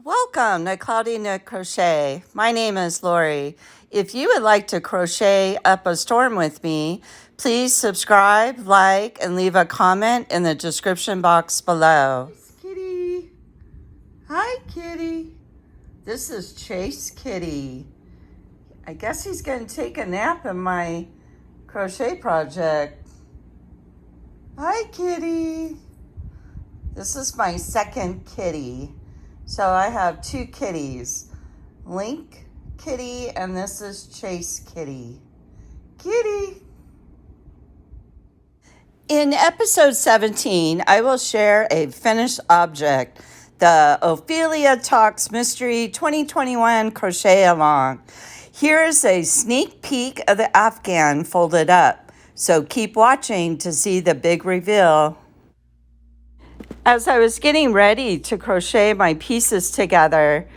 Welcome to Cloudy Nook Crochet. My name is Lori. If you would like to crochet up a storm with me, please subscribe, like, and leave a comment in the description box below. It's Kitty. Hi, Kitty. This is Chase Kitty. I guess he's going to take a nap in my crochet project. Hi, Kitty. This is my second kitty. So I have two kitties, Link Kitty, and this is Chase Kitty. Kitty! In episode 17, I will share a finished object, the Opheliatalks Mystery 2021 Crochet Along. Here's a sneak peek of the afghan folded up, so keep watching to see the big reveal. As I was getting ready to crochet my pieces together,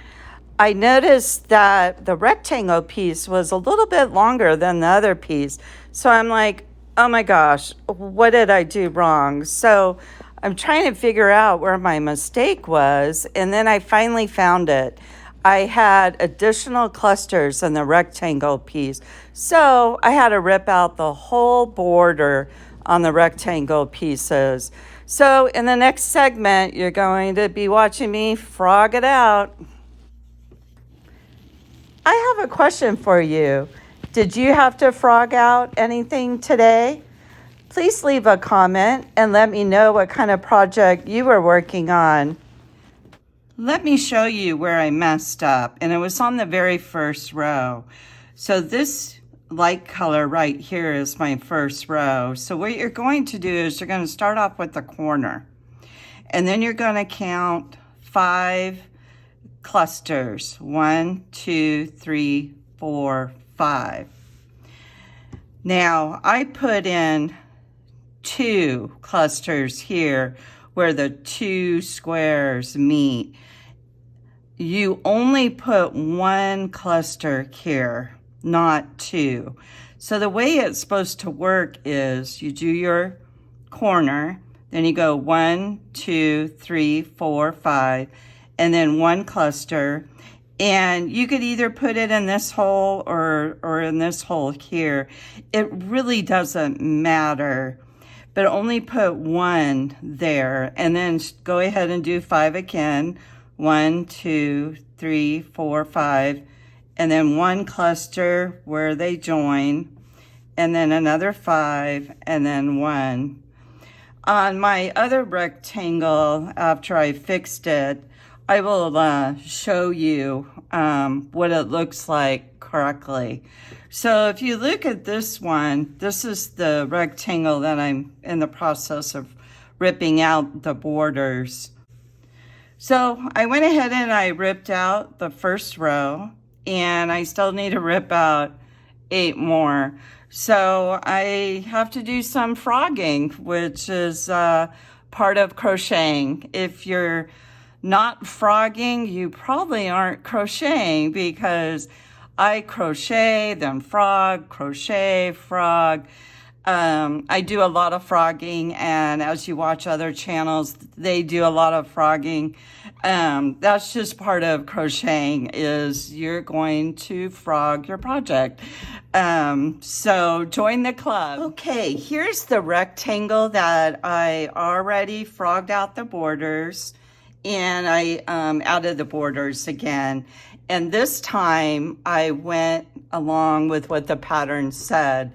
I noticed that the rectangle piece was a little bit longer than the other piece. So I'm like, oh my gosh, what did I do wrong? So I'm trying to figure out where my mistake was, and then I finally found it. I had additional clusters in the rectangle piece. So I had to rip out the whole border on the rectangle pieces. So in the next segment, you're going to be watching me frog it out. I have a question for you. Did you have to frog out anything today? Please leave a comment and let me know what kind of project you were working on. Let me show you where I messed up, and it was on the very first row. So this light color right here is my first row. So what you're going to do is you're going to start off with the corner, and then you're going to count 5 clusters. 1, 2, 3, 4, 5. Now I put in 2 clusters here where the 2 squares meet. You only put 1 cluster here, not 2. So the way it's supposed to work is you do your corner, then you go 1, 2, 3, 4, 5, and then 1 cluster. And you could either put it in this hole or in this hole here. It really doesn't matter, but only put 1 there, and then go ahead and do 5 again. 1, 2, 3, 4, 5, and then 1 cluster where they join, and then another 5, and then 1. On my other rectangle, after I fixed it, I will show you what it looks like correctly. So if you look at this one, this is the rectangle that I'm in the process of ripping out the borders. So I went ahead and I ripped out the first row, and I still need to rip out 8 more. So I have to do some frogging, which is part of crocheting. If you're not frogging, you probably aren't crocheting, because I crochet, then frog, crochet, frog. I do a lot of frogging, and as you watch other channels, they do a lot of frogging. That's just part of crocheting, is you're going to frog your project. So join the club. Okay, here's the rectangle that I already frogged out the borders, and I added the borders again. And this time I went along with what the pattern said.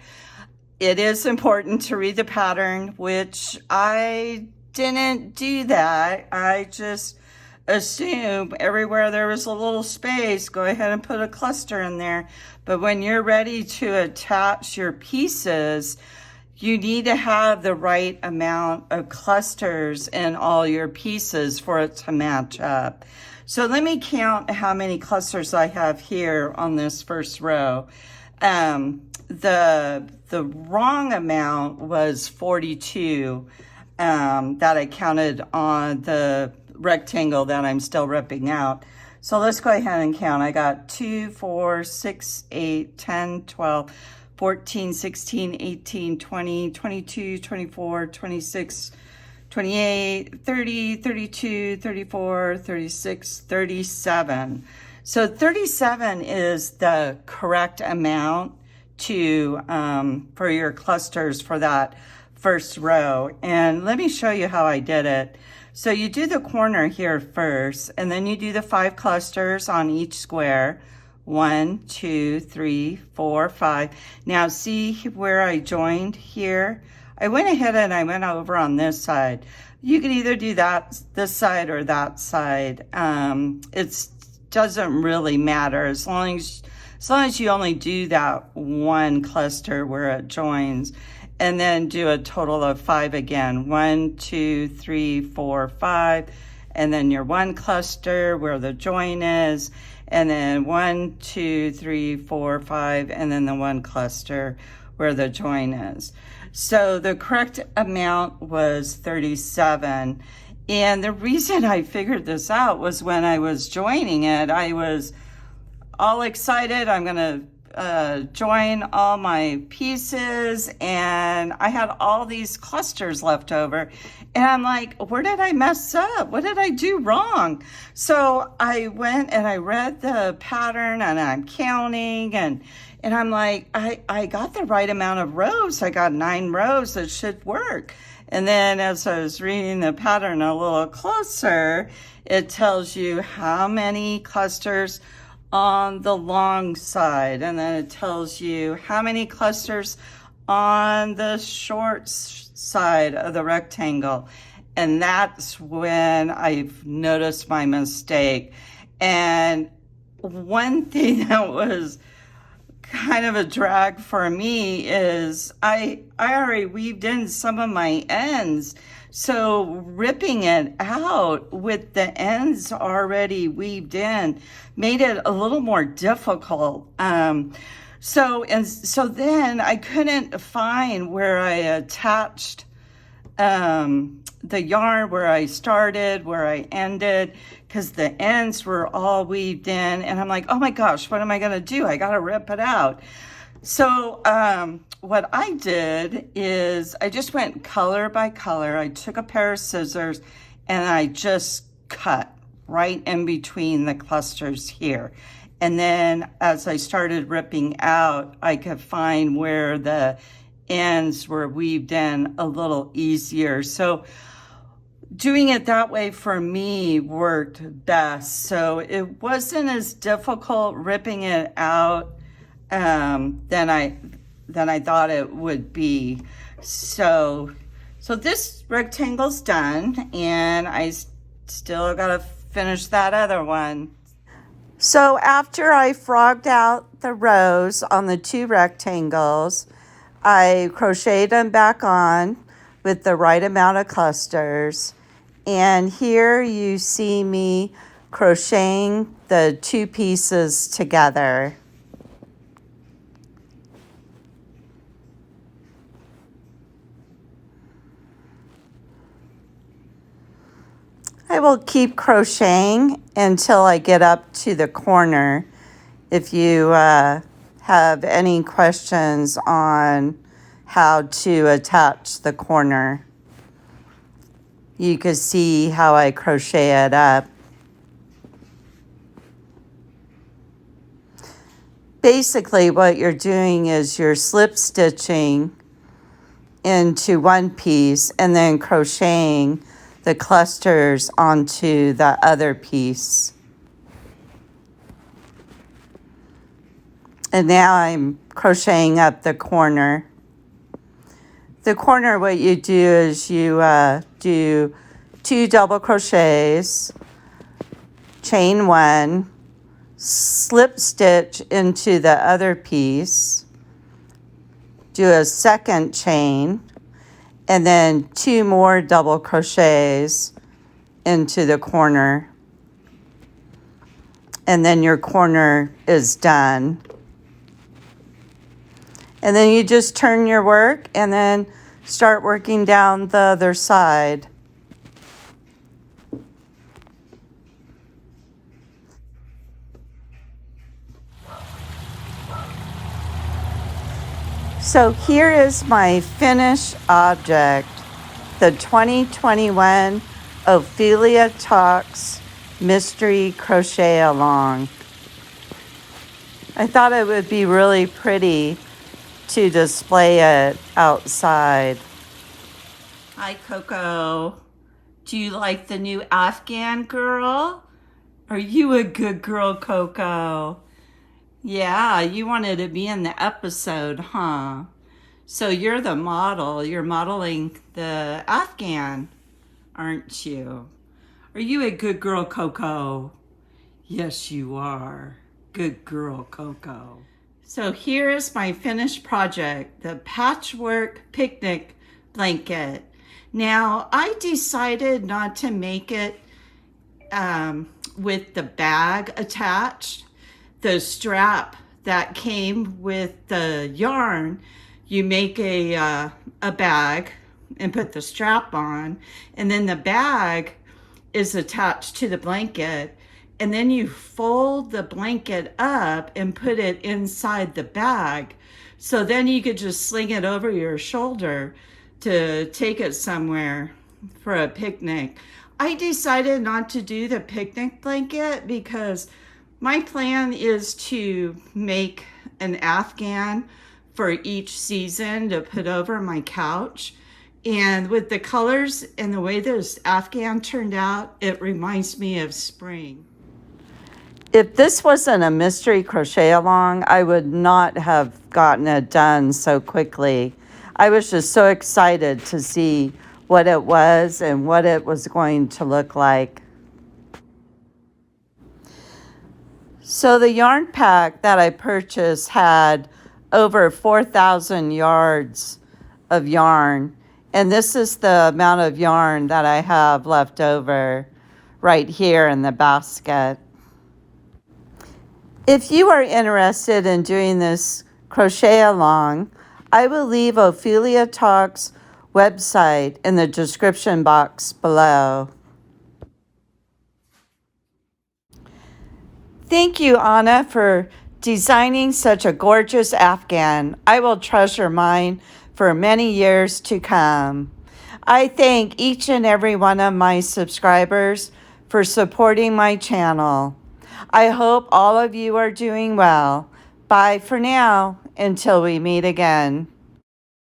It is important to read the pattern, which I didn't do that. I just assume everywhere there was a little space, go ahead and put a cluster in there. But when you're ready to attach your pieces, you need to have the right amount of clusters in all your pieces for it to match up. So let me count how many clusters I have here on this first row. The wrong amount was 42 that I counted on the rectangle that I'm still ripping out. So let's go ahead and count. I got 2, 4, 6, 8, 10, 12, 14, 16, 18, 20, 22, 24, 26, 28, 30, 32, 34, 36, 37. So 37 is the correct amount to for your clusters for that first row. And let me show you how I did it. So you do the corner here first, and then you do the 5 clusters on each square. 1, 2, 3, 4, 5. Now see where I joined here? I went ahead and I went over on this side. You can either do this side or that side. It doesn't really matter as long as you only do that one cluster where it joins, and then do a total of 5 again. 1, 2, 3, 4, 5, and then your one cluster where the join is, and then 1, 2, 3, 4, 5, and then the one cluster where the join is. So the correct amount was 37. And the reason I figured this out was when I was joining it, I was all excited. I'm gonna join all my pieces, and I had all these clusters left over, and I'm like, where did I mess up? What did I do wrong? So I went and I read the pattern, and I'm counting, and I'm like, I got the right amount of rows. I got 9 rows. That should work. And then as I was reading the pattern a little closer, it tells you how many clusters on the long side, and then it tells you how many clusters on the short side of the rectangle. And that's when I've noticed my mistake. And one thing that was kind of a drag for me is I already weaved in some of my ends. So ripping it out with the ends already weaved in made it a little more difficult. So then I couldn't find where I attached the yarn, where I started, where I ended, because the ends were all weaved in. And I'm like, oh my gosh, what am I gonna do? I gotta rip it out. So what I did is I just went color by color. I took a pair of scissors and I just cut right in between the clusters here. And then as I started ripping out, I could find where the ends were weaved in a little easier. So doing it that way for me worked best. So it wasn't as difficult ripping it out than I thought it would be. So this rectangle's done, and I still gotta finish that other one. So after I frogged out the rows on the 2 rectangles, I crocheted them back on with the right amount of clusters. And here you see me crocheting the 2 pieces together. I will keep crocheting until I get up to the corner. If you have any questions on how to attach the corner, you can see how I crochet it up. Basically what you're doing is you're slip stitching into one piece and then crocheting the clusters onto the other piece. And now I'm crocheting up the corner. The corner, what you do is you do 2 double crochets, chain 1, slip stitch into the other piece, do a second chain, and then 2 more double crochets into the corner. And then your corner is done. And then you just turn your work and then start working down the other side. So here is my finished object. the 2021 Opheliatalks Mystery Crochet Along. I thought it would be really pretty to display it outside. Hi, Coco. Do you like the new Afghan girl? Are you a good girl, Coco? Yeah, you wanted to be in the episode, huh? So you're the model. You're modeling the Afghan, aren't you? Are you a good girl, Coco? Yes, you are. Good girl, Coco. So here is my finished project, the patchwork picnic blanket. Now, I decided not to make it with the bag attached. The strap that came with the yarn, you make a bag and put the strap on, and then the bag is attached to the blanket, and then you fold the blanket up and put it inside the bag. So then you could just sling it over your shoulder to take it somewhere for a picnic. I decided not to do the picnic blanket because my plan is to make an Afghan for each season to put over my couch. And with the colors and the way this Afghan turned out, it reminds me of spring. If this wasn't a mystery crochet along, I would not have gotten it done so quickly. I was just so excited to see what it was and what it was going to look like. So the yarn pack that I purchased had over 4,000 yards of yarn. And this is the amount of yarn that I have left over right here in the basket. If you are interested in doing this crochet along, I will leave Opheliatalks' website in the description box below. Thank you, Anna, for designing such a gorgeous Afghan. I will treasure mine for many years to come. I thank each and every one of my subscribers for supporting my channel. I hope all of you are doing well. Bye for now until we meet again.